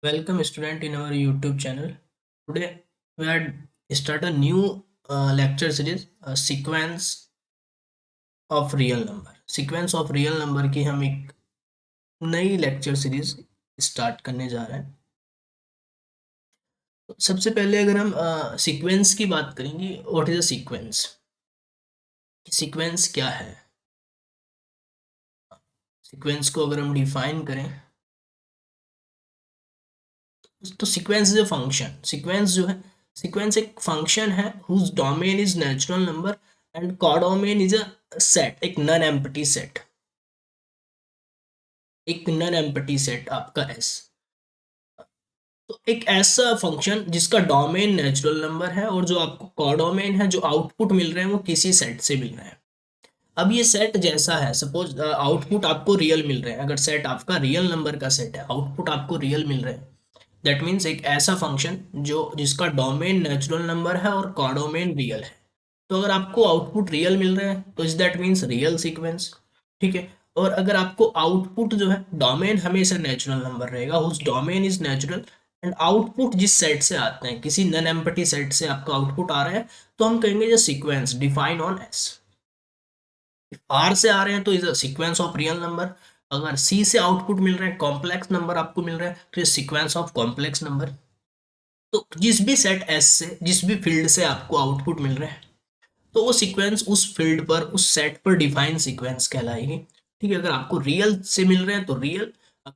Welcome student in our YouTube channel. Today we had start a new lecture series, sequence of real number. Sequence of real number की हम एक नई lecture series start करने जा रहे हैं। तो सबसे पहले अगर हम सीक्वेंस की बात करेंगे, what is a sequence? Sequence क्या है? सीक्वेंस को अगर हम डिफाइन करें तो sequence is a function. Sequence जो है, सीक्वेंस एक फंक्शन है whose domain is natural number and codomain is a set, एक नॉन एम्प्टी सेट, एक नॉन एम्प्टी सेट आपका एस। तो एक ऐसा फंक्शन जिसका डोमेन नेचुरल नंबर है और जो आपको कोडोमेन है, जो आउटपुट मिल रहे हैं वो किसी सेट से मिल रहे हैं। अब ये सेट जैसा है, सपोज आउटपुट आपको रियल मिल रहे हैं, अगर सेट आपका रियल नंबर का सेट है, आउटपुट आपको रियल मिल रहे हैं, दैट मीन्स एक ऐसा फंक्शन जो जिसका डोमेन नेचुरल नंबर है और कोडोमेन रियल है। तो अगर आपको आउटपुट रियल मिल रहे हैं तो is that means real sequence. ठीक है। और अगर आपको आउटपुट जो है, डोमेन हमेशा नेचुरल नंबर रहेगा, उस domain is natural and output जिस सेट से आते हैं, किसी नॉन एम्प्टी सेट से आपका आउटपुट आ रहा है, तो हम कहेंगे जो sequence define on S. R से आ रहे हैं तो is a sequence of real number. अगर सी से आउटपुट मिल रहे हैं, कॉम्प्लेक्स नंबर आपको मिल रहा है, तो ये सीक्वेंस ऑफ कॉम्प्लेक्स नंबर। तो जिस भी सेट एस से, जिस भी फील्ड से आपको आउटपुट मिल रहा है, तो वो सीक्वेंस उस फील्ड पर, उस सेट पर डिफाइन सीक्वेंस कहलाएगी। ठीक है। अगर आपको रियल से मिल रहे हैं तो रियल,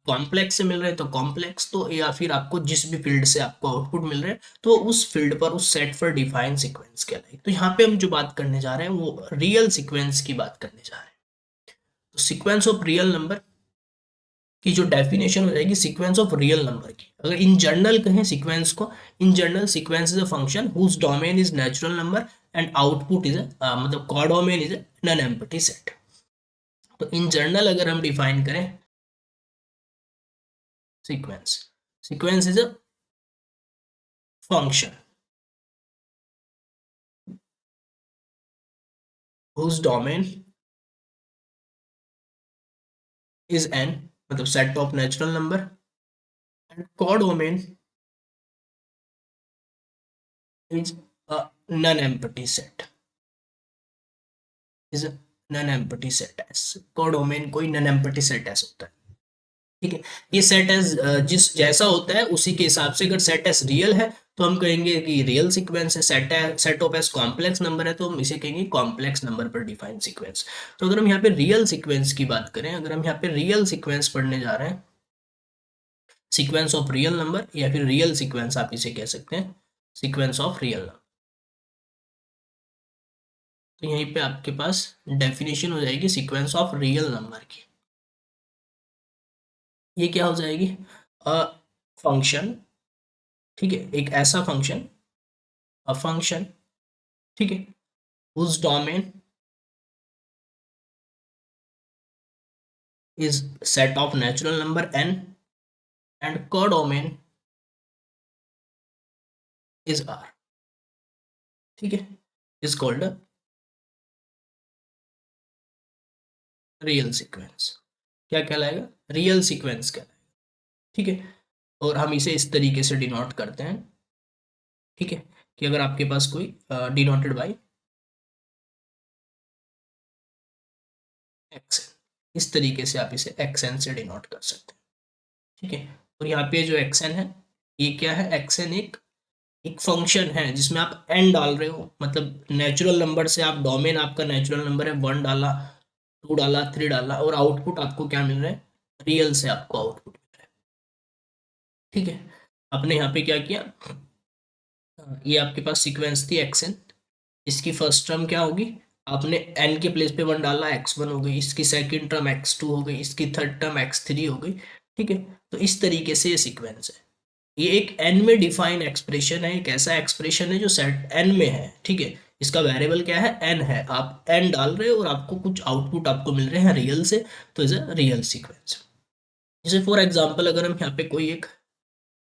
कॉम्प्लेक्स से मिल रहे हैं तो कॉम्प्लेक्स, तो या फिर आपको जिस भी फील्ड से आपको आउटपुट मिल रहे हैं तो उस फील्ड पर, उस सेट पर डिफाइन सीक्वेंस कहलाएगी। तो यहाँ पे हम जो बात करने जा रहे हैं वो रियल सीक्वेंस की बात करने जा रहे हैं। तो सीक्वेंस ऑफ रियल नंबर की जो डेफिनेशन हो जाएगी सीक्वेंस ऑफ रियल नंबर की, अगर इन जनरल कहें सीक्वेंस को, in general sequence is a function whose domain is natural number and output is मतलब codomain is a non empty set. तो इन जनरल अगर हम डिफाइन करें sequence, sequence is a function whose domain is N, मतलब set of natural number, and codomain is a non empty set, is a non empty set S. Codomain कोई non empty set S होता है। ठीक है। ये set S जिस जैसा होता है उसी के हिसाब से, अगर सेट एस रियल है तो हम कहेंगे कि रियल सीक्वेंस है, set of S complex number है तो हम इसे कहेंगे कॉम्प्लेक्स नंबर पर डिफाइन सीक्वेंस। तो अगर हम यहाँ पे रियल सीक्वेंस की बात करें, अगर हम यहाँ पे रियल सीक्वेंस पढ़ने जा रहे हैं, सीक्वेंस ऑफ रियल नंबर या फिर रियल सीक्वेंस आप इसे कह सकते हैं, सीक्वेंस ऑफ रियल नंबर, तो यहीं पे आपके पास डेफिनेशन हो जाएगी सीक्वेंस ऑफ रियल नंबर की। ये क्या हो जाएगी? अ फंक्शन, ठीक है, एक ऐसा फंक्शन, अ फंक्शन, ठीक है, whose domain is set of natural number n and codomain is r। ठीक है, is called a real sequence. क्या कहलाएगा? रियल सीक्वेंस कहलाएगा। ठीक है। और हम इसे इस तरीके से डिनोट करते हैं, ठीक है, कि अगर आपके पास कोई डिनोटेड बाई एक्स, इस तरीके से आप इसे एक्सएन से डिनोट कर सकते हैं। ठीक है। और यहाँ पे जो एक्सएन है, ये क्या है? एक्सएन एक एक फंक्शन है जिसमें आप एन डाल रहे हो, मतलब नेचुरल नंबर से आप, डोमेन आपका नेचुरल नंबर है, वन डाला, टू डाला, थ्री डाला, और आउटपुट आपको क्या मिल रहा है? रियल से आपको आउटपुट मिल रहा है। ठीक है। आपने यहाँ पे क्या किया, ये आपके पास सीक्वेंस थी एक्सएन, इसकी फर्स्ट टर्म क्या होगी? आपने एन के प्लेस पे वन डाला, एक्स वन हो गई, इसकी सेकंड टर्म एक्स टू हो गई, इसकी थर्ड टर्म एक्स थ्री हो गई। ठीक है। तो इस तरीके से ये सीक्वेंस है। ये एक एन में डिफाइन एक्सप्रेशन है, एक ऐसा एक्सप्रेशन है जो सेट एन में है। ठीक है। इसका वेरिएबल क्या है? एन है। आप एन डाल रहे हो और आपको कुछ आउटपुट आपको मिल रहे हैं रियल से, तो इज अ रियल सीक्वेंस। जैसे फॉर एग्जांपल अगर हम यहाँ पे कोई एक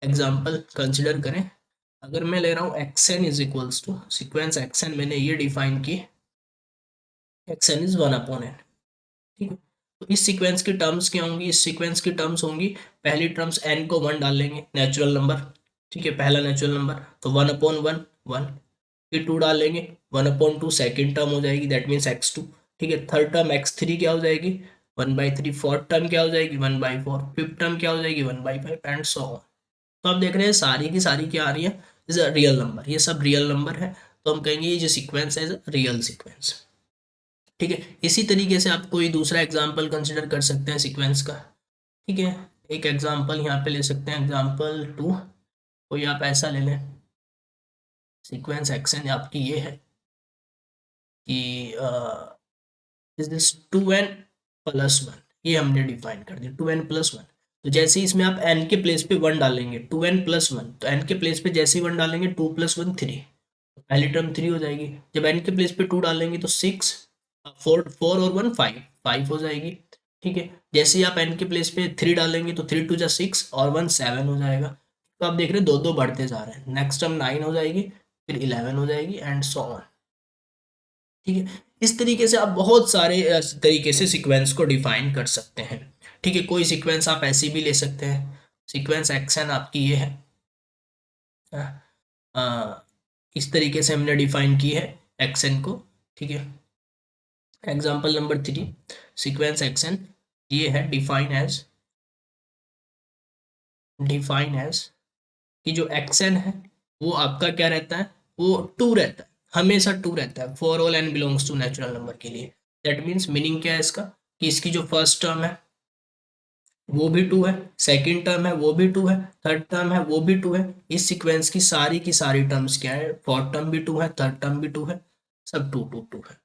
एग्जांपल कंसिडर करें, अगर मैं ले रहा हूँ X N is equals to sequence X N, मैंने ये डिफाइन की X N is one upon N. ठीक है। तो इस सीक्वेंस की टर्म्स क्या होंगी? इस सीक्वेंस की टर्म्स होंगी, पहली टर्म्स n को 1 डाल लेंगे, नेचुरल नंबर, ठीक है, पहला नेचुरल नंबर, तो 1/1 1, फिर 2 डाल लेंगे, 1/2 सेकेंड टर्म हो जाएगी, दैट मीन्स x2, ठीक है, थर्ड टर्म x3 क्या हो जाएगी? 1/3, फोर्थ टर्म क्या हो जाएगी? 1/4, फिफ्थ टर्म क्या हो जाएगी? 1/5 एंड सो ऑन। तो आप देख रहे हैं सारी की सारी क्या आ रही है? इज अ रियल नंबर, ये सब रियल नंबर है, तो हम कहेंगे ये जो सीक्वेंस है इज अ रियल सीक्वेंस, ठीक है। इसी तरीके से आप कोई दूसरा एग्जाम्पल कंसिडर कर सकते हैं सीक्वेंस का, ठीक है। एक एग्जाम्पल यहाँ पे ले सकते हैं, एग्जाम्पल 2, कोई आप ऐसा ले लें, सीक्वेंस एक्शन आपकी ये है कि इज दिस 2n+1, ये हमने डिफाइन कर दिया 2n+1। तो जैसे ही इसमें आप n के प्लेस पे 1 डालेंगे, 2n+1, तो n के प्लेस पे जैसे ही 1 डालेंगे, 2+1 3, पहली टर्म 3 हो जाएगी। जब n के प्लेस पे 2 डालेंगे तो 6, 4 और 1 5, 5 हो जाएगी, ठीक है। जैसे ही आप n के प्लेस पे 3 डालेंगे तो 3 2 जा 6 और 1 7 हो जाएगा। तो आप देख रहे हैं दो दो बढ़ते जा रहे हैं, नेक्स्ट टर्म 9 हो जाएगी, फिर 11 हो जाएगी एंड सो ऑन, ठीक है। इस तरीके से आप बहुत सारे तरीके से सीक्वेंस को डिफाइन कर सकते हैं, ठीक है। कोई सीक्वेंस आप ऐसी भी ले सकते हैं, सीक्वेंस एक्शन आपकी ये है, इस तरीके से हमने डिफाइन की है एक्शन को, ठीक है। एग्जाम्पल नंबर 3, सीक्वेंस एक्शन ये है डिफाइन एज कि जो एक्शन है वो आपका क्या रहता है? वो टू रहता है, हमेशा टू रहता है, for all N belongs to natural number के लिए। दैट मीन्स मीनिंग क्या है इसका? कि इसकी जो फर्स्ट टर्म है वो भी टू है, सेकंड टर्म है वो भी टू है, थर्ड टर्म है वो भी टू है। इस सीक्वेंस की सारी टर्म्स क्या है? फोर्थ टर्म भी टू है, थर्ड टर्म भी टू है, सब टू टू टू है।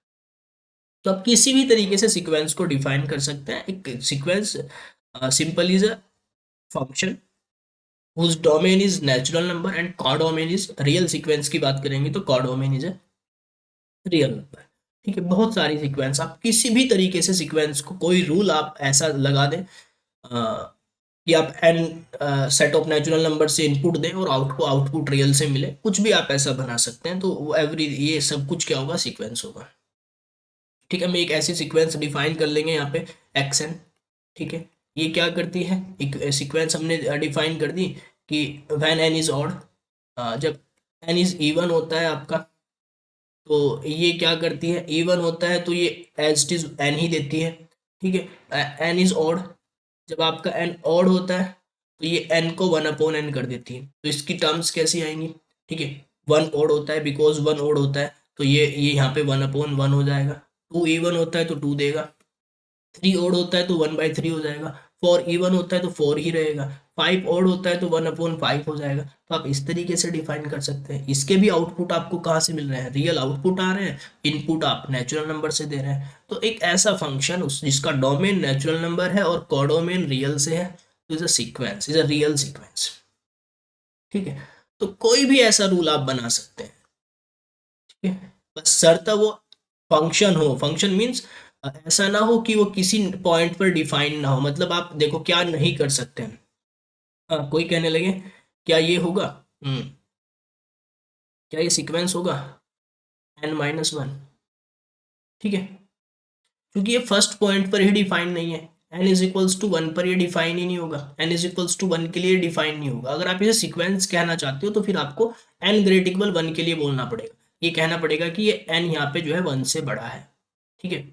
तो आप किसी भी तरीके से सीक्वेंस को डिफाइन कर सकते हैं। एक sequence simple is a function whose domain is natural number and codomain is real sequence की बात करेंगे तो codomain is a real number, ठीक है। बहुत सारी सीक्वेंस, आप किसी भी तरीके से सीक्वेंस को, कोई रूल आप ऐसा लगा दें कि आप an set of natural number से इनपुट दें और आउटपुट रियल से मिले, कुछ भी आप ऐसा बना सकते हैं, तो एवरी ये सब कुछ क्या होगा? सीक्वेंस होगा, ठीक है। हम एक ऐसी सीक्वेंस डिफाइन कर लेंगे यहाँ पे एक्शन, ठीक है। ये क्या करती है? एक सीक्वेंस हमने डिफाइन कर दी कि व्हेन एन इज ऑड, जब एन इज इवन होता है आपका, तो ये क्या करती है? इवन होता है तो ये एज इट इज एन ही देती है, ठीक है। एन इज ऑड, जब आपका एन ऑड होता है तो ये एन को 1/n कर देती है। तो इसकी टर्म्स कैसी आएंगी? ठीक है, वन ऑड होता है, बिकॉज वन ऑड होता है तो ये यहाँ पे 1/1 हो जाएगा। टू इवन होता है तो टू देगा, थ्री ओड होता है तो 1/3 हो जाएगा, फोर इवन होता है तो फोर ही रहेगा, फाइव ओड होता है तो 1/5 हो जाएगा। तो आप इस तरीके से डिफाइन कर सकते हैं। इसके भी आउटपुट आपको कहाँ से मिल रहे हैं? रियल आउटपुट आ रहे हैं, इनपुट आप नेचुरल नंबर से दे रहे हैं। तो एक ऐसा फंक्शन उस जिसका डोमेन नेचुरल नंबर है और कोडोमेन रियल से है, तो is a sequence, is a real sequence, ठीक है। तो कोई भी ऐसा रूल आप बना सकते हैं, ठीक है, बस शर्त वो फंक्शन हो। फंक्शन मीन्स ऐसा ना हो कि वो किसी पॉइंट पर डिफाइन ना हो। मतलब आप देखो क्या नहीं कर सकते हैं, हाँ, कोई कहने लगे क्या ये होगा? हम्म, क्या ये सीक्वेंस होगा n-1? ठीक है, क्योंकि ये फर्स्ट पॉइंट पर ही डिफाइन नहीं है। n=1 पर ये डिफाइन ही नहीं होगा, n=1 के लिए डिफाइन नहीं होगा। अगर आप इसे सीक्वेंस कहना चाहते हो तो फिर आपको n>1 के लिए बोलना पड़ेगा। ये कहना पड़ेगा कि ये n यहाँ पे जो है 1 से बड़ा है, ठीक है,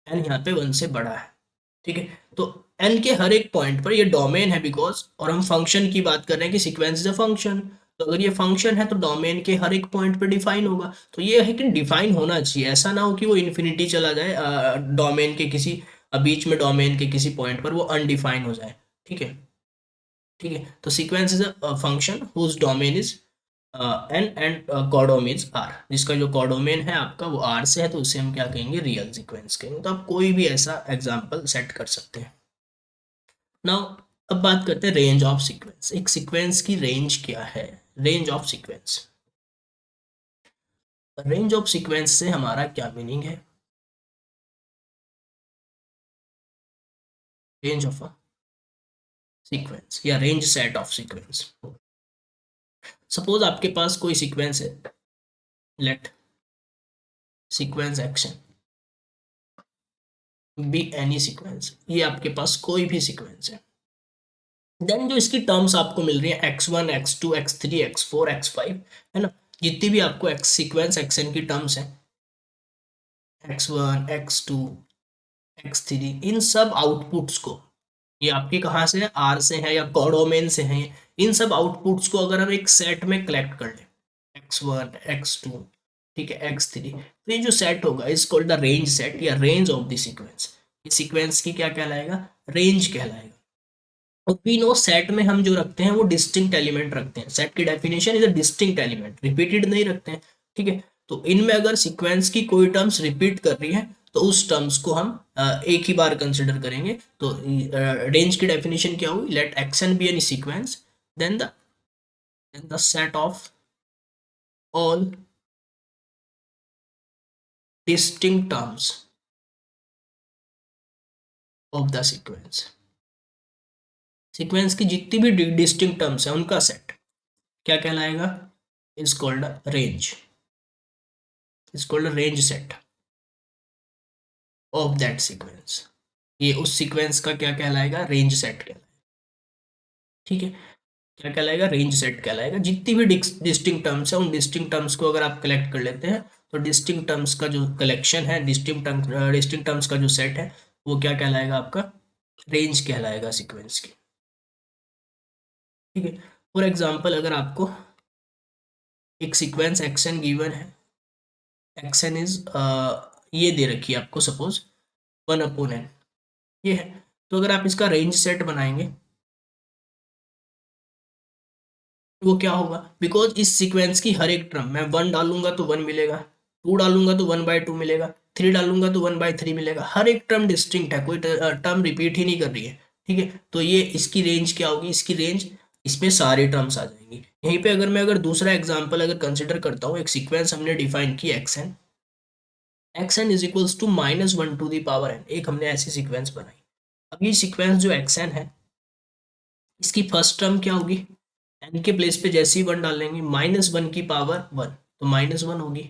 n यहाँ पे 1 से बड़ा है, ठीक है। तो n के हर एक पॉइंट पर ये डोमेन है, बिकॉज, और हम फंक्शन की बात कर रहे हैं कि सीक्वेंस इज अ फंक्शन, तो अगर ये फंक्शन है तो डोमेन के हर एक पॉइंट पर डिफाइन होगा। तो ये है कि डिफाइन होना चाहिए, ऐसा ना हो कि वो इन्फिनिटी चला जाए, डोमेन के किसी बीच में डोमेन के किसी पॉइंट पर वो अनडिफाइन हो जाए, ठीक है, ठीक है। तो sequence is a function whose domain is and codomain R, जिसका जो कोडोमेन है आपका वो आर से है, तो उसे हम क्या कहेंगे? रियल सीक्वेंस कहेंगे। तो आप कोई भी ऐसा एग्जांपल सेट कर सकते हैं। नाउ अब बात करते हैं रेंज ऑफ सीक्वेंस। एक सीक्वेंस की रेंज क्या है? Range of sequence, range of sequence से हमारा क्या मीनिंग है? रेंज ऑफ अ सीक्वेंस या range set of sequence. Suppose आपके पास कोई सीक्वेंस है, let sequence action be any sequence, ये आपके पास कोई भी सीक्वेंस है। देन जो इसकी टर्म्स आपको मिल रही है x1 x2 x3 x4 x5, है ना, जितनी भी आपको एक्स सीक्वेंस xn की टर्म्स है, x1 x2 x3, इन सब आउटपुट्स को, ये आपके कहाँ से है, आर से है या कोडोमेन से है, इन सब आउटपुट्स को अगर हम एक सेट में कलेक्ट कर लें, x1 x2, ठीक है, x3, तो ये जो सेट होगा is called the range set या रेंज ऑफ द सीक्वेंस। ये सीक्वेंस की क्या कहलाएगा, रेंज कहलाएगा। और वी नो सेट में हम जो रखते हैं वो डिस्टिंक्ट एलिमेंट रखते हैं, सेट की definition is a distinct element, repeated नहीं रखते हैं, ठीक है। तो इनमें अगर सीक्वेंस की कोई टर्म्स रिपीट कर रही है तो उस टर्म्स को हम एक ही बार कंसिडर करेंगे। तो रेंज की डेफिनेशन क्या हुई, let X N be any sequence, then the set of all distinct terms of the sequence, sequence की जितनी भी डिस्टिंक्ट टर्म्स है उनका सेट क्या कहलाएगा, is called range, is called range set of that sequence. ये उस सीक्वेंस का क्या कहलाएगा, रेंज सेट कहलाएगा, ठीक है। क्या कहलाएगा, रेंज सेट कहलाएगा। जितनी भी डिस्टिंक्ट टर्म्स है उन डिस्टिंक्ट टर्म्स को अगर आप कलेक्ट कर लेते हैं तो डिस्टिंक्ट टर्म्स का जो कलेक्शन है, डिस्टिंक्ट टर्म्स का जो सेट है वो क्या कहलाएगा, आपका रेंज कहलाएगा सीक्वेंस की, ठीक है। फॉर एग्जाम्पल अगर आपको एक सीक्वेंस एक्सन गिवन है, एक्सन इज ये दे रखी है आपको, सपोज 1/n ये है, तो अगर आप इसका रेंज सेट बनाएंगे तो वो क्या होगा, बिकॉज इस सीक्वेंस की हर एक टर्म मैं 1 डालूंगा तो 1 मिलेगा, 2 डालूंगा तो 1/2 मिलेगा, 3 डालूंगा तो 1/3 मिलेगा, हर एक टर्म डिस्टिंक्ट है, कोई टर्म रिपीट ही नहीं कर रही है, ठीक है। तो ये इसकी रेंज क्या होगी, इसकी रेंज, इसमें सारे टर्म्स आ जाएंगी। यहीं पे अगर दूसरा एग्जांपल अगर कंसिडर करता हूँ, एक सीक्वेंस हमने डिफाइन की X N is equals to -1 to the power n, एक हमने ऐसी सीक्वेंस बनाई। अब ये सीक्वेंस जो एक्स एन है इसकी फर्स्ट टर्म क्या होगी, एन के प्लेस पे जैसे ही 1 डालेंगे -1 की पावर 1 तो -1 होगी,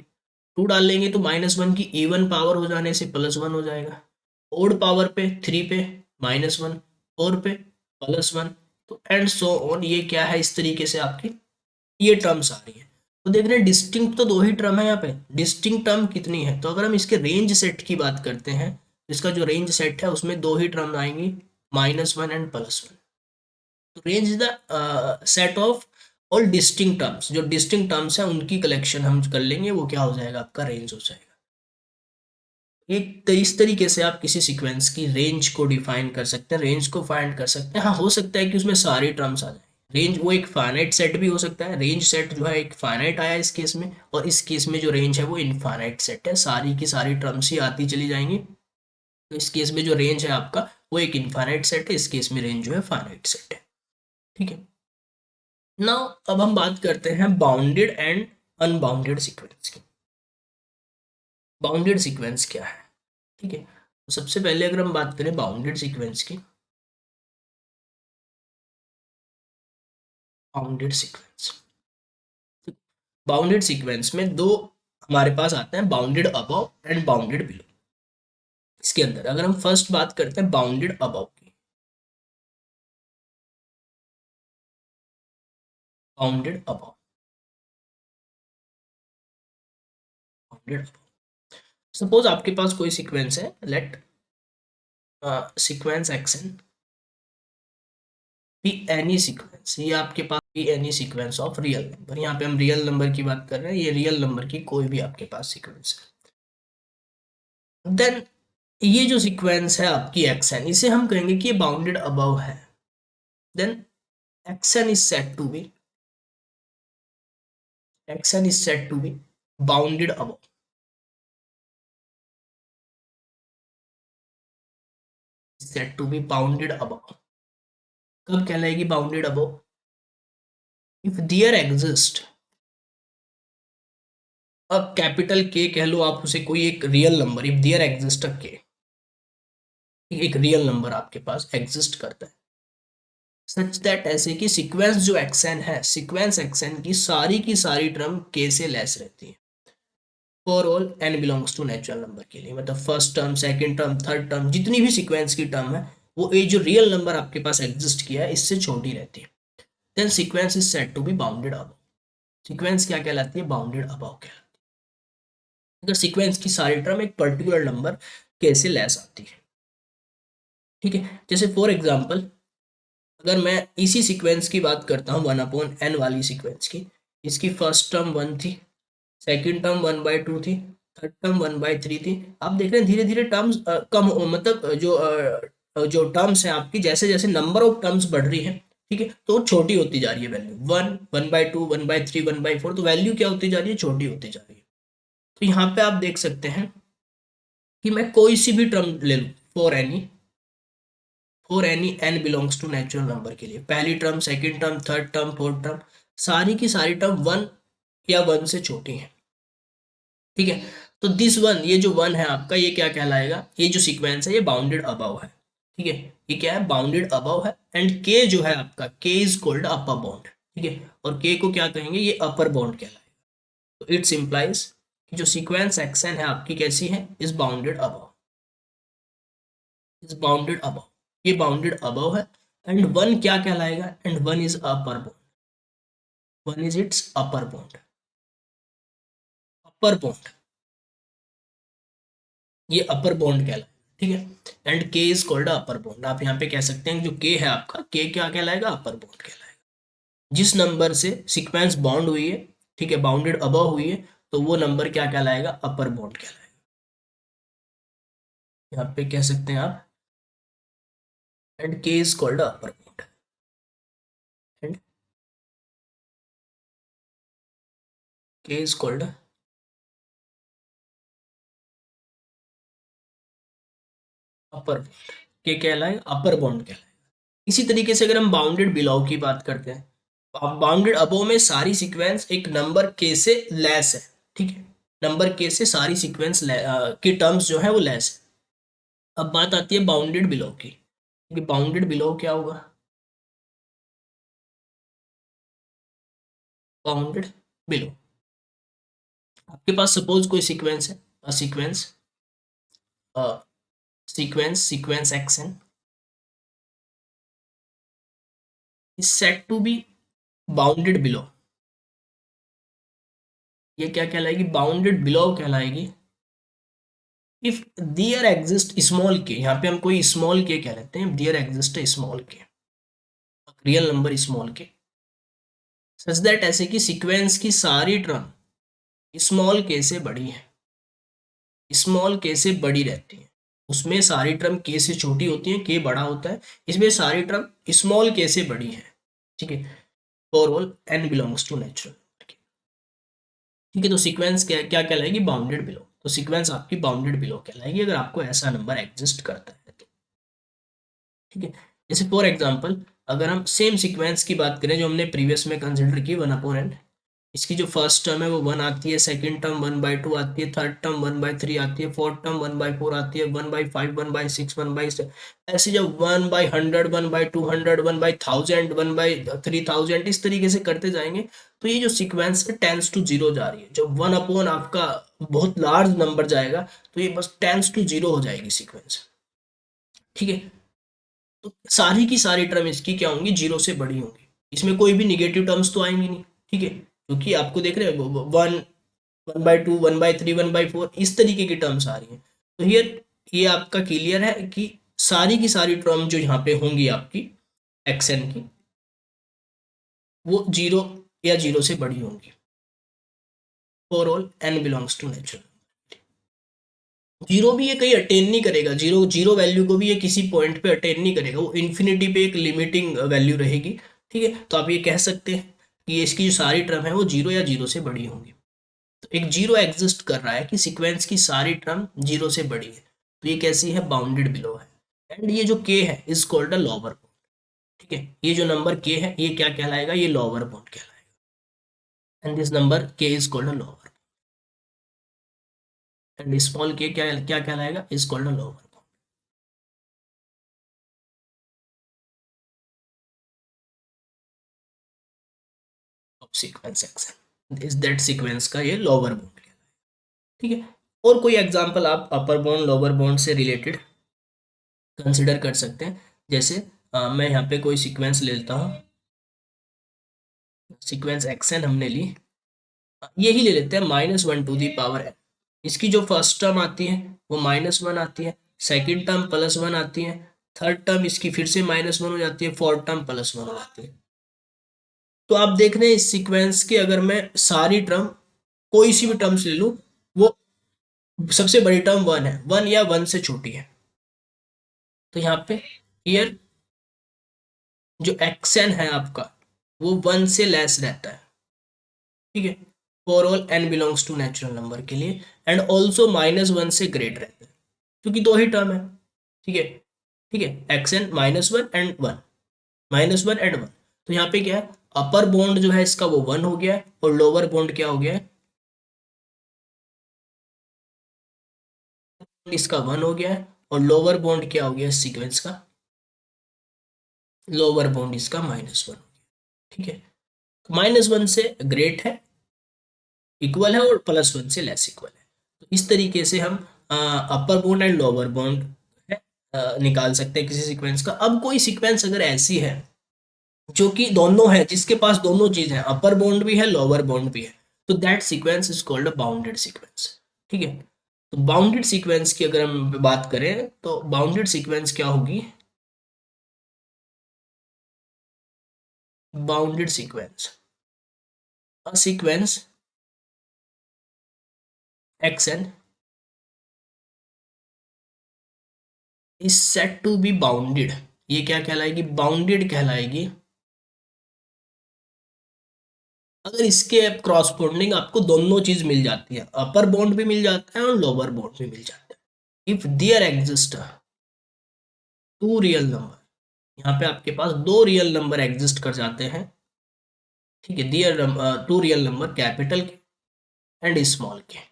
2 डालेंगे तो -1 की इवन पावर हो जाने से +1 हो जाएगा, ओड पावर पे 3 पे -1, 4 पे +1, तो एंड सो ऑन, ये क्या है, इस तरीके से आपकी ये टर्म्स आ रही है। तो देख रहे हैं डिस्टिंक्ट तो दो ही टर्म है यहाँ पे, डिस्टिंक्ट टर्म कितनी है, तो अगर हम इसके रेंज सेट की बात करते हैं, इसका जो रेंज सेट है उसमें दो ही टर्म आएंगी, -1 एंड +1। तो range is the set of all distinct terms, जो डिस्टिंक्ट टर्म्स है उनकी कलेक्शन हम कर लेंगे, वो क्या हो जाएगा, आपका रेंज हो जाएगा। एक इस तरीके से आप किसी सीक्वेंस की रेंज को डिफाइन कर सकते हैं, रेंज को फाइंड कर सकते हैं। हाँ, हो सकता है कि उसमें सारी टर्म्स आ जाए, रेंज वो एक फाइनाइट सेट भी हो सकता है, रेंज सेट जो है एक फाइनाइट आया इस केस में, और इस केस में जो रेंज है वो इनफाइनाइट सेट है, सारी की सारी टर्म्स ही आती चली जाएंगी। तो इस केस में जो रेंज है आपका वो एक इनफाइनाइट सेट है, इस केस में रेंज जो है फाइनाइट सेट है, ठीक है। नाउ अब हम बात करते हैं बाउंडेड एंड अनबाउंडेड सीक्वेंस की। बाउंडेड सीक्वेंस क्या है, ठीक है। तो सबसे पहले अगर हम बात करें बाउंडेड सीक्वेंस की, बाउंडेड सीक्वेंस, बाउंडेड सीक्वेंस में दो हमारे पास आते हैं, bounded above and bounded below. इसके अंदर अगर हम फर्स्ट बात करते हैं बाउंडेड अबव की, बाउंडेड अबव, बाउंडेड सपोज आपके पास कोई सीक्वेंस है, let sequence xn be any sequence, ये आपके पास be any sequence of real number, यहाँ पे हम रियल नंबर की बात कर रहे हैं, ये रियल नंबर की कोई भी आपके पास सीक्वेंस है। देन ये जो सीक्वेंस है आपकी एक्सन, इसे हम कहेंगे कि ये बाउंडेड अबव है। Then xn is set to be, xn is set to be bounded above, set to be bounded above. कब कहलाएगी bounded above, if there exist अब कैपिटल के कह लो आप उसे, कोई एक real number, if there exist a K, एक रियल नंबर आपके पास एग्जिस्ट करता है, सच दैट, ऐसे कि सीक्वेंस जो एक्सन है, सीक्वेंस एक्सन की सारी टर्म के से लेस रहती है, for all n belongs to natural number के लिए, मतलब first term, second term, third term, जितनी भी सीक्वेंस की टर्म है वो ये जो रियल नंबर आपके पास एग्जिस्ट किया है इससे छोटी रहती है, then sequence is said to be bounded above. Sequence क्या कहलाती है? बाउंडेड अबव कहलाती है। अगर सीक्वेंस की सारी टर्म एक पर्टिकुलर नंबर कैसे लेस आती है, ठीक है। जैसे फॉर एग्जांपल अगर मैं इसी सीक्वेंस की बात करता हूँ 1/n वाली सीक्वेंस की, इसकी फर्स्ट टर्म 1 थी, सेकंड टर्म 1/2 थी, थर्ड टर्म 1/3 थी। आप देख रहे हैं धीरे धीरे टर्म्स कम मतलब जो टर्म्स है आपकी, जैसे जैसे नंबर ऑफ टर्म्स बढ़ रही है, ठीक है, तो वो छोटी होती जा रही है वैल्यू, 1, 1/2, 1/3, 1/4, तो वैल्यू क्या होती जा रही है? छोटी होती जा रही है। तो यहाँ पे आप देख सकते हैं कि मैं कोई सी भी टर्म ले लूँ for any n belongs to natural number के लिए, पहली term, second term, third term, fourth term, सारी की सारी टर्म 1 या 1 से छोटी है, ठीक है। तो दिस वन, ये जो वन है आपका, ये क्या कहलाएगा? ये जो सीक्वेंस है ये बाउंडेड अबव है, ठीक है। ये क्या है? बाउंडेड अबव है। एंड के जो है आपका, के इज कॉल्ड अपर बाउंड, ठीक है। और के को क्या कहेंगे? ये अपर बाउंड कहलाएगा। तो इट्स इंप्लाइज कि जो सीक्वेंस एक्सन है आपकी कैसी है? Is bounded above, is bounded above, ये बाउंडेड अबव है। एंड वन क्या कहलाएगा? And one is upper bound, one is it's upper bound, upper bound, ये अपर बॉन्ड कहलाएगा, ठीक है। एंड के इज कॉल्ड अपर बॉन्ड। आप यहाँ पे कह सकते हैं जो के है आपका, के क्या कहलाएगा? अपर बॉन्ड कहलाएगा। जिस नंबर से सीक्वेंस बॉन्ड हुई है, ठीक है, बाउंडेड अबव हुई है, तो वो नंबर क्या कहलाएगा? अपर बॉन्ड कहलाएगा। यहाँ पे कह सकते हैं आप एंड के is called upper bond, and के इज कॉल्ड अपर बॉन्ड, के कहलाएगा अपर बॉन्ड कहलाएगा। इसी तरीके से अगर हम बाउंडेड बिलो की बात करते हैं, बाउंडेड अबो में सारी सीक्वेंस एक नंबर के से लेस है, ठीक है। नंबर के से सारी सीक्वेंस की टर्म्स जो है वो लेस है। अब बात आती है बाउंडेड बिलो की, क्योंकि बाउंडेड बिलो क्या होगा? बाउंडेड बिलो, आपके पास सपोज कोई सीक्वेंस है, sequence sequence xn is set to be bounded below. ये क्या कहलाएगी? बाउंडेड बिलो कहलाएगी if there exist small K, यहाँ पे हम कोई स्मॉल के कह लेते हैं, देयर एग्जिस्ट स्मॉल के, रियल नंबर स्मॉल के, सच दैट, ऐसे कि सीक्वेंस की सारी टर्म स्मॉल के से बड़ी है, स्मॉल के से बड़ी रहती है। उसमें सारी टर्म के से छोटी होती है, के बड़ा होता है, इसमें सारी टर्म स्मॉल के से बड़ी है, ठीक है। For all N belongs to natural, ठीक है। तो सीक्वेंस क्या क्या कहलाएगी? Bounded below. तो सीक्वेंस आपकी बाउंडेड बिलो कहलाएगी अगर आपको ऐसा नंबर एग्जिस्ट करता है तो, ठीक है। जैसे फॉर एग्जांपल अगर हम सेम सीक्वेंस की बात करें जो हमने प्रीवियस में कंसिडर की 1/n, इसकी जो फर्स्ट टर्म है वो 1 आती है, सेकंड टर्म 1/2 आती है, थर्ड टर्म 1/3 आती है, फोर्थ टर्म 1/4 आती है, 1/5, 1/6, 1/7, ऐसे जब 1/100, 1/200, 1/1000, 1/3000 इस तरीके से करते जाएंगे, तो ये जो सीक्वेंस है टेंस टू जीरो जा रही है। जब 1/, आपका बहुत लार्ज नंबर जाएगा तो ये बस टेंस टू जीरो हो जाएगी सीक्वेंस, ठीक है। तो सारी की सारी टर्म इसकी क्या होंगी? जीरो से बड़ी होंगी। इसमें कोई भी निगेटिव टर्म्स तो आएंगी नहीं, ठीक है, क्योंकि आपको देख रहे हैं 1/2, 1/3, 1/4 इस तरीके की टर्म्स आ रही हैं। तो हियर ये आपका क्लियर है कि सारी की सारी टर्म जो यहाँ पे होंगी आपकी एक्सन की, वो जीरो या जीरो से बड़ी होंगी। For all N belongs to natural, zero भी ये कहीं अटेन नहीं करेगा, जीरो जीरो वैल्यू को भी ये किसी पॉइंट पे अटेन नहीं करेगा, वो इन्फिनिटी पे एक लिमिटिंग वैल्यू रहेगी, ठीक है। तो आप ये कह सकते हैं कि ये इसकी जो सारी टर्म है वो जीरो या जीरो से बड़ी होंगी। तो एक जीरो एग्जिस्ट कर रहा है कि सीक्वेंस की सारी टर्म जीरो से बड़ी है, तो ये कैसी है? बाउंडेड बिलो है। एंड ये जो के है is called a lower bound, ठीक है। ये जो नंबर के है ये क्या कहलाएगा? ये लोअर बाउंड कहलाएगा। एंड दिस नंबर के is called a lower, and small के क्या क्या कहलाएगा? Is called a lower of sequence action, is that sequence का ये लोअर बाउंड है। ठीक है। और कोई एग्जांपल आप अपर बाउंड लोअर बाउंड से रिलेटेड कंसिडर कर सकते हैं। जैसे मैं यहाँ पे कोई सीक्वेंस ले लेता हूँ, सीक्वेंस एक्सन हमने ली, यही ले लेते हैं -1 टू दी पावर n। इसकी जो फर्स्ट टर्म आती है वो -1 आती है, सेकंड टर्म +1 आती है, थर्ड टर्म इसकी फिर से -1 हो जाती है, फोर्थ टर्म +1 हो जाती है। तो आप देख रहे हैं इस सीक्वेंस की अगर मैं सारी टर्म कोई सी भी टर्म्स ले लूं, वो सबसे बड़ी टर्म 1 है, 1 या 1 से छोटी है। तो यहाँ पे हियर जो एक्सन है आपका वो 1 से लेस रहता है। ठीक है, for all n belongs to natural number के लिए, एंड ऑल्सो -1 से ग्रेट रहता है, क्योंकि दो ही टर्म है। ठीक है, ठीक है, एक्सन -1 एंड 1, -1 एंड 1। तो यहाँ पे क्या है, अपर बॉन्ड जो है इसका वो 1 हो गया है, और लोअर बॉन्ड क्या हो गया है, इसका 1 हो गया है, और लोअर बॉन्ड क्या हो गया सीक्वेंस का, लोअर बॉन्ड इसका -1। ठीक है, -1 से ग्रेट है, इक्वल है, और +1 से लेस इक्वल है। तो इस तरीके से हम अपर बॉन्ड एंड लोअर बॉन्ड निकाल सकते हैं किसी सीक्वेंस का। अब कोई सीक्वेंस अगर ऐसी है जो कि दोनों है, जिसके पास दोनों चीज है, अपर बॉन्ड भी है लोअर बॉन्ड भी है, तो that sequence is called a bounded sequence. ठीक है, तो बाउंडेड सीक्वेंस की अगर हम बात करें तो बाउंडेड सीक्वेंस क्या होगी, bounded sequence, a sequence xn is set to be bounded. ये क्या कहलाएगी, बाउंडेड कहलाएगी, अगर इसके क्रॉसपोंडिंग आपको दोनों चीज मिल जाती है, अपर बॉन्ड भी मिल जाता है और लोअर बॉन्ड भी मिल जाता है। If there exist two real number, यहाँ पे आपके पास दो रियल नंबर एग्जिस्ट कर जाते हैं। ठीक है, there two real number capital K and small K.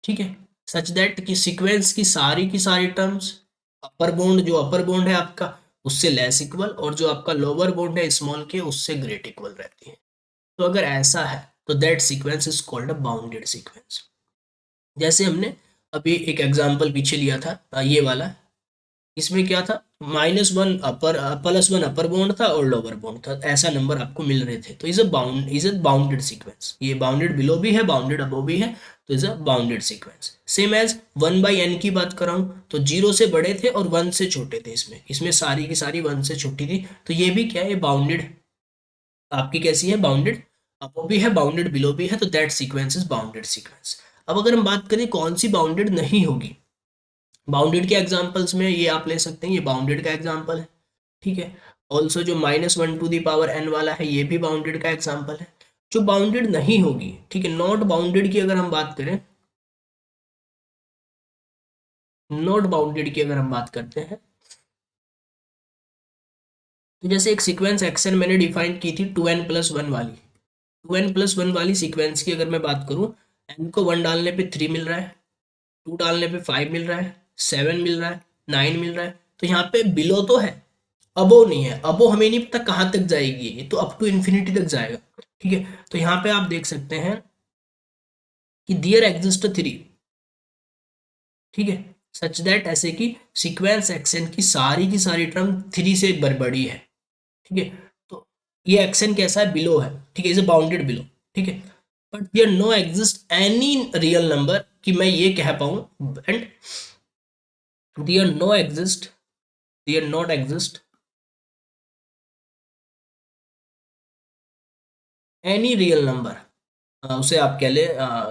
ठीक है, सच दैट कि सीक्वेंस की सारी टर्म्स, अपर बॉन्ड जो अपर बॉन्ड है आपका उससे लेस इक्वल, और जो आपका लोअर बॉन्ड है स्मॉल के उससे ग्रेट इक्वल रहती है। तो अगर ऐसा है तो that sequence is called a bounded sequence. जैसे हमने अभी एक एग्जांपल पीछे लिया था ये वाला, इसमें क्या था, -1 अपर +1 अपर बाउंड था और लोअर बाउंड था, ऐसा नंबर आपको मिल रहे थे, तो इज अ बाउंडेड सीक्वेंस। ये बाउंडेड बिलो भी है, बाउंडेड अबव भी है, तो is a bounded sequence. Same as 1/n की बात कर रहा हूँ, तो 0 से बड़े थे और 1 से छोटे थे, इसमें इसमें सारी की सारी 1 से छोटी थी, तो ये भी क्या है, ये बाउंडेड आपकी कैसी है, बाउंडेड अबव भी है, बाउंडेड बिलो भी है, तो that sequence is bounded sequence. अब अगर हम बात करें कौन सी बाउंडेड नहीं होगी, बाउंडेड के एग्जांपल्स में ये आप ले सकते हैं, ये बाउंडेड का एग्जांपल है। ठीक है, ऑल्सो जो -1 टू दी पावर n वाला है ये भी बाउंडेड का एग्जांपल है। जो बाउंडेड नहीं होगी, ठीक है, नॉट बाउंडेड की अगर हम बात करें, नॉट बाउंडेड की अगर हम बात करते हैं, तो जैसे एक सीक्वेंस एक्सन मैंने डिफाइन की थी 2n+1 वाली, 2n+1 वाली सीक्वेंस की अगर मैं बात करूं, n को 1 डालने पे 3 मिल रहा है, 2 डालने पे 5 मिल रहा है, 7 मिल रहा है, 9 मिल रहा है, तो यहाँ पे बिलो तो है, अबो नहीं है। अबो हमें नहीं पता कहाँ तक जाएगी, ये तो अप टू इन्फिनिटी तक जाएगा। ठीक है, तो यहाँ पे आप देख सकते हैं कि दियर एग्जिस्ट 3। ठीक है, सच दैट ऐसे कि सीक्वेंस एक्शन की सारी टर्म 3 से बड़ी है। ठीक है, तो ये एक्शन कैसा है, बिलो है। ठीक है, इज बाउंडेड बिलो। ठीक है, but there no exist any real number कि मैं ये कह पाऊं, and there no exist, there not exist any real number, उसे आप कह ले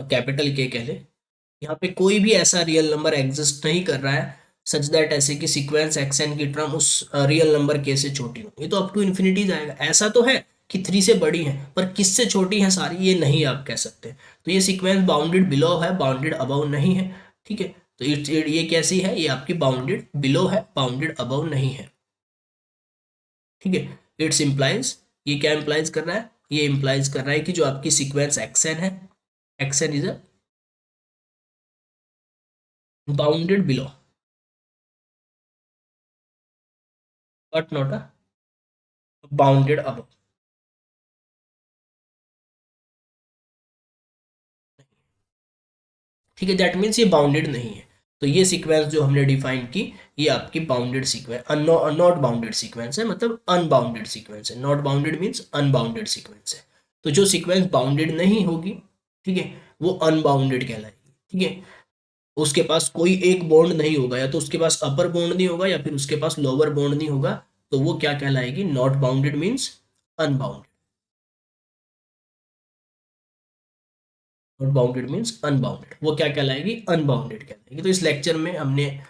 कैपिटल के कह ले, यहाँ पे कोई भी ऐसा रियल नंबर एग्जिस्ट नहीं कर रहा है सच दैट ऐसे कि सीक्वेंस एक्सन की टर्म उस रियल नंबर के से छोटी हो, ये तो अप टू इन्फिनिटी जाएगा। ऐसा तो है कि 3 से बड़ी है, पर किससे छोटी है सारी ये नहीं आप कह सकते। तो ये सीक्वेंस बाउंडेड बिलो है, बाउंडेड अबव नहीं है। ठीक है, तो ये कैसी है, ये आपकी बाउंडेड बिलो है, बाउंडेड अबव नहीं है। ठीक है, इट्स इम्प्लाइज, ये क्या इम्प्लाइज कर रहा है, ये इम्प्लाइज कर रहा है कि जो आपकी सीक्वेंस एक्सन है, action is a bounded below but not a bounded above. ठीक है, दैट मीन्स ये बाउंडेड नहीं है। तो ये सीक्वेंस जो हमने डिफाइन की, ये आपकी bounded sequence, not bounded sequence है, मतलब अनबाउंडेड सीक्वेंस है। Not bounded means unbounded sequence है। तो जो सीक्वेंस बाउंडेड नहीं होगी, ठीक है, वो अनबाउंडेड कहलाएगी। ठीक है, उसके पास कोई एक बॉन्ड नहीं होगा, या तो उसके पास अपर बॉन्ड नहीं होगा या फिर उसके पास लोअर बॉन्ड नहीं होगा, तो वो क्या कहलाएगी? Not bounded means unbounded. Not bounded means unbounded, वो क्या कहलाएगी? अनबाउंडेड कहलाएगी। तो इस लेक्चर में हमने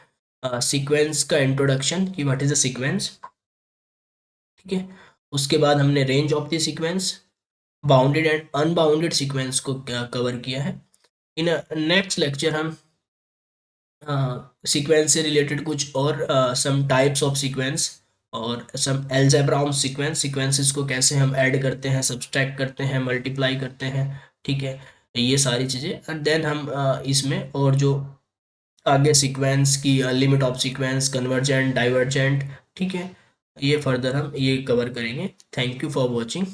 सीक्वेंस का इंट्रोडक्शन कि व्हाट इज अ सीक्वेंस, ठीक है, उसके बाद हमने range of the sequence, bounded and unbounded sequence को कवर किया है। इन नेक्स्ट लेक्चर हम सीक्वेंस से रिलेटेड कुछ और सम टाइप्स ऑफ सीक्वेंस और सम अलजेब्रा ऑफ सीक्वेंस, सीक्वेंसेस को कैसे हम ऐड करते हैं, सब्सट्रैक्ट करते हैं, मल्टीप्लाई करते हैं, ठीक है, ये सारी चीज़ें। एंड देन हम इसमें और जो आगे सीक्वेंस की limit of sequence, convergent, divergent, ठीक है, ये फर्दर हम ये कवर करेंगे। Thank you for watching.